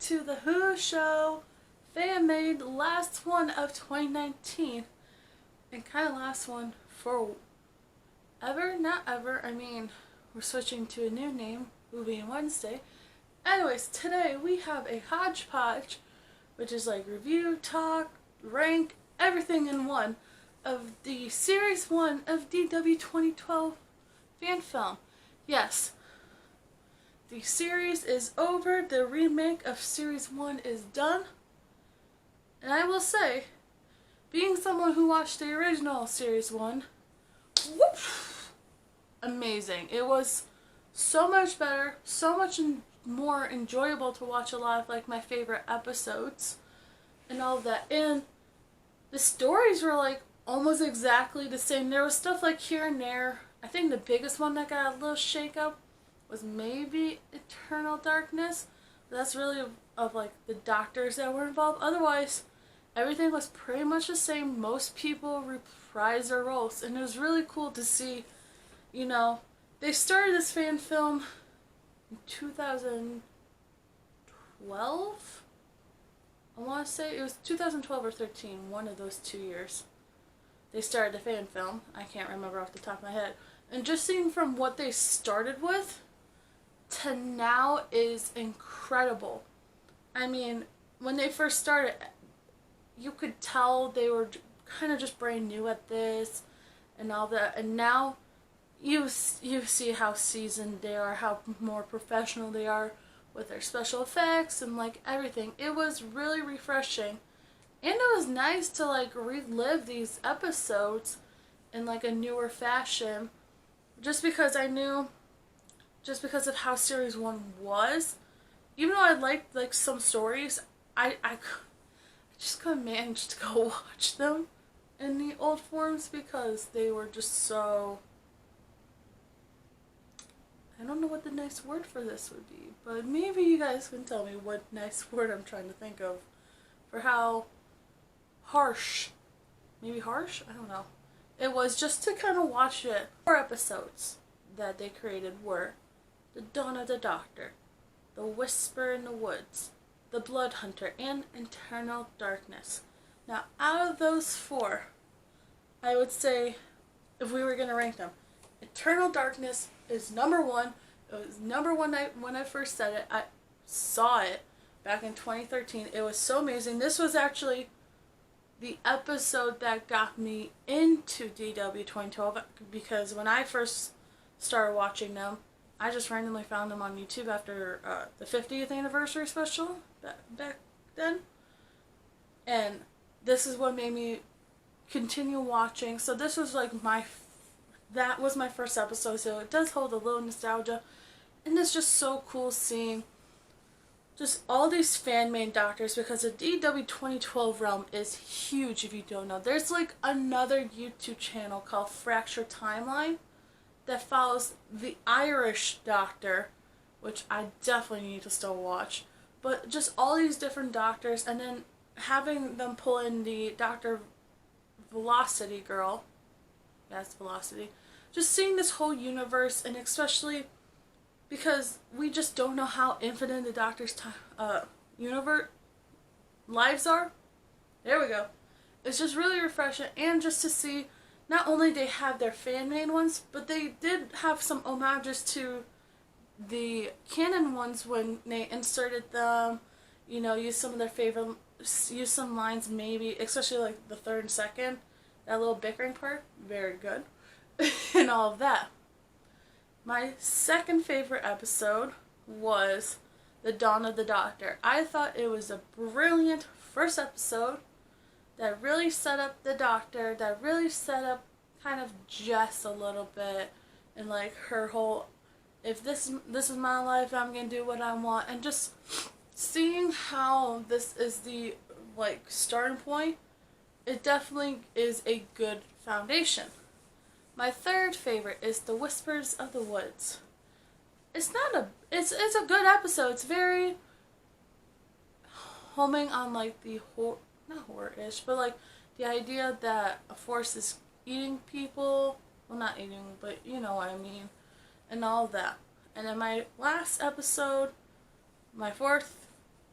to the Who Show fan-made last one of 2019 and kind of last one for ever, not ever. I mean, we're switching to a new name, Movie Wednesday. Anyways, today we have a hodgepodge, which is like review, talk, rank, everything in one of the Series 1 of DW2012 fan film. Yes, the series is over, the remake of Series 1 is done, and I will say, being someone who watched the original Series 1, whoop, amazing. It was so much better, so much more enjoyable to watch a lot of like my favorite episodes and all of that. And the stories were like almost exactly the same. There was stuff like here and there. I think the biggest one that got a little shake up was maybe Eternal Darkness. But that's really of like the doctors that were involved. Otherwise, everything was pretty much the same. Most people reprised their roles, and it was really cool to see. You know, they started this fan film in 2012. I want to say it was 2012 or 13, one of those 2 years. They started the fan film. I can't remember off the top of my head. And just seeing from what they started with to now is incredible. I mean, when they first started, you could tell they were kind of just brand new at this and all that. And now you see how seasoned they are, how more professional they are with their special effects and like everything. It was really refreshing. And it was nice to like relive these episodes in like a newer fashion. Just because of how Series 1 was. Even though I liked like some stories, I just couldn't manage to go watch them in the old forms because they were just so... I don't know what the nice word for this would be, but maybe you guys can tell me what nice word I'm trying to think of for how harsh, maybe harsh? I don't know. It was just to kind of watch it. 4 episodes that they created were The Dawn of the Doctor, The Whisper in the Woods, The Blood Hunter, and Eternal Darkness. Now, out of those 4, I would say, if we were going to rank them, Eternal Darkness is number 1. It was number 1 when I first said it. I saw it back in 2013. It was so amazing. This was actually the episode that got me into DW2012 because when I first started watching them, I just randomly found them on YouTube after the 50th anniversary special back then. And this is what made me continue watching. So this was like that was my first episode, so it does hold a little nostalgia. And it's just so cool seeing just all these fan-made doctors because the DW2012 realm is huge if you don't know. There's like another YouTube channel called Fracture Timeline that follows the Irish doctor, which I definitely need to still watch. But just all these different doctors, and then having them pull in the Dr. Velocity girl. That's Velocity. Just seeing this whole universe, and especially because we just don't know how infinite the Doctor's universe lives are. There we go. It's just really refreshing, and just to see not only they have their fan-made ones, but they did have some homages to the canon ones when they inserted them. You know, use some of their favorite, use some lines maybe, especially like the 3rd and 2nd. That little bickering part, very good. And all of that. My second favorite episode was The Dawn of the Doctor. I thought it was a brilliant first episode that really set up the Doctor, that really set up kind of Jess a little bit, and like her whole, if this is my life, I'm gonna do what I want, and just seeing how this is the like starting point. It definitely is a good foundation. My third favorite is The Whispers of the Woods. It's a good episode. It's very homing on like the not horror-ish, but like the idea that a force is eating people. Well, not eating, but you know what I mean, and all that. And then my last episode, my fourth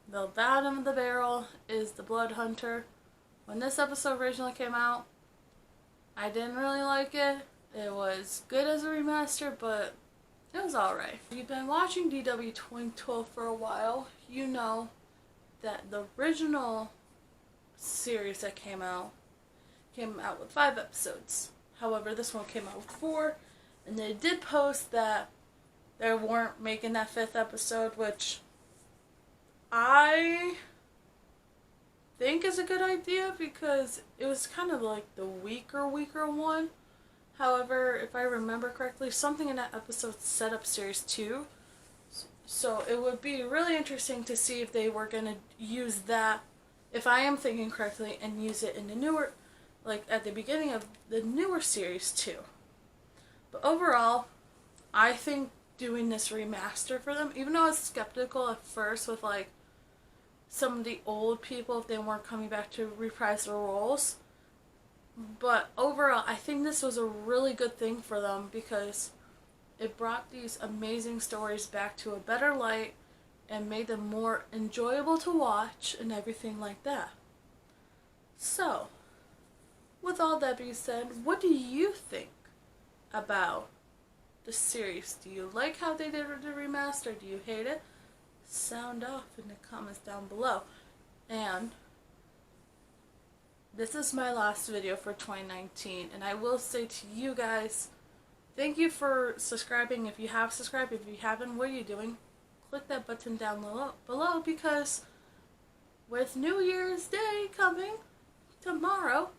The bottom of the barrel is the Blood Hunter. When this episode originally came out, I didn't really like it. It was good as a remaster, but it was alright. If you've been watching DW2012 for a while, you know that the original series that came out with 5 episodes. However, this one came out with 4, and they did post that they weren't making that 5th episode, which I think is a good idea because it was kind of like the weaker one. However, if I remember correctly, something in that episode set up series 2. So it would be really interesting to see if they were going to use that, if I am thinking correctly, and use it in the newer, like at the beginning of the newer series too. But overall, I think doing this remaster for them, even though I was skeptical at first with like some of the old people if they weren't coming back to reprise their roles, but overall I think this was a really good thing for them because it brought these amazing stories back to a better light and made them more enjoyable to watch and everything like that. So, with all that being said, what do you think about the series? Do you like how they did the remaster? Do you hate it? Sound off in the comments down below. And this is my last video for 2019, and I will say to you guys, thank you for subscribing. If you have subscribed, if you haven't, what are you doing? Click that button down below because with New Year's Day coming tomorrow,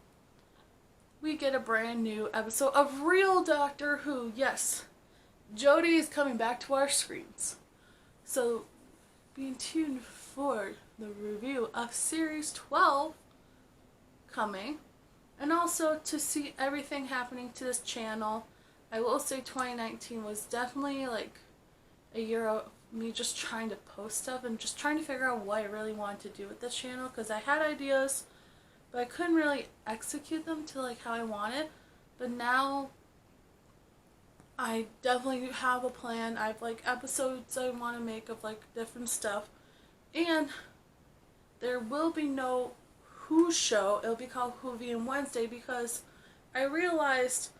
we get a brand new episode of real Doctor Who. Yes, Jodie is coming back to our screens. So be tuned for the review of Series 12 coming, and also to see everything happening to this channel. I will say 2019 was definitely like a year of me just trying to post stuff and just trying to figure out what I really wanted to do with this channel, because I had ideas but I couldn't really execute them to like how I wanted. But now I definitely have a plan. I have like episodes I want to make of like different stuff, and there will be no Who show. It'll be called Whovian Wednesday because I realized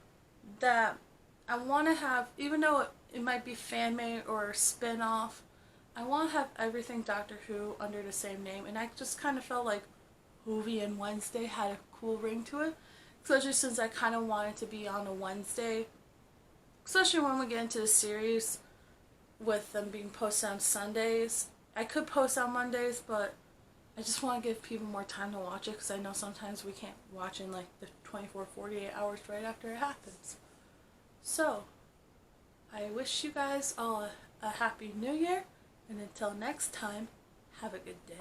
that I want to have, even though it might be fan made or spin off, I want to have everything Doctor Who under the same name, and I just kind of felt like Whovian Wednesday had a cool ring to it, especially since I kind of wanted to be on a Wednesday. Especially when we get into the series with them being posted on Sundays. I could post on Mondays, but I just want to give people more time to watch it because I know sometimes we can't watch in like the 24-48 hours right after it happens. So, I wish you guys all a happy new year, and until next time, have a good day.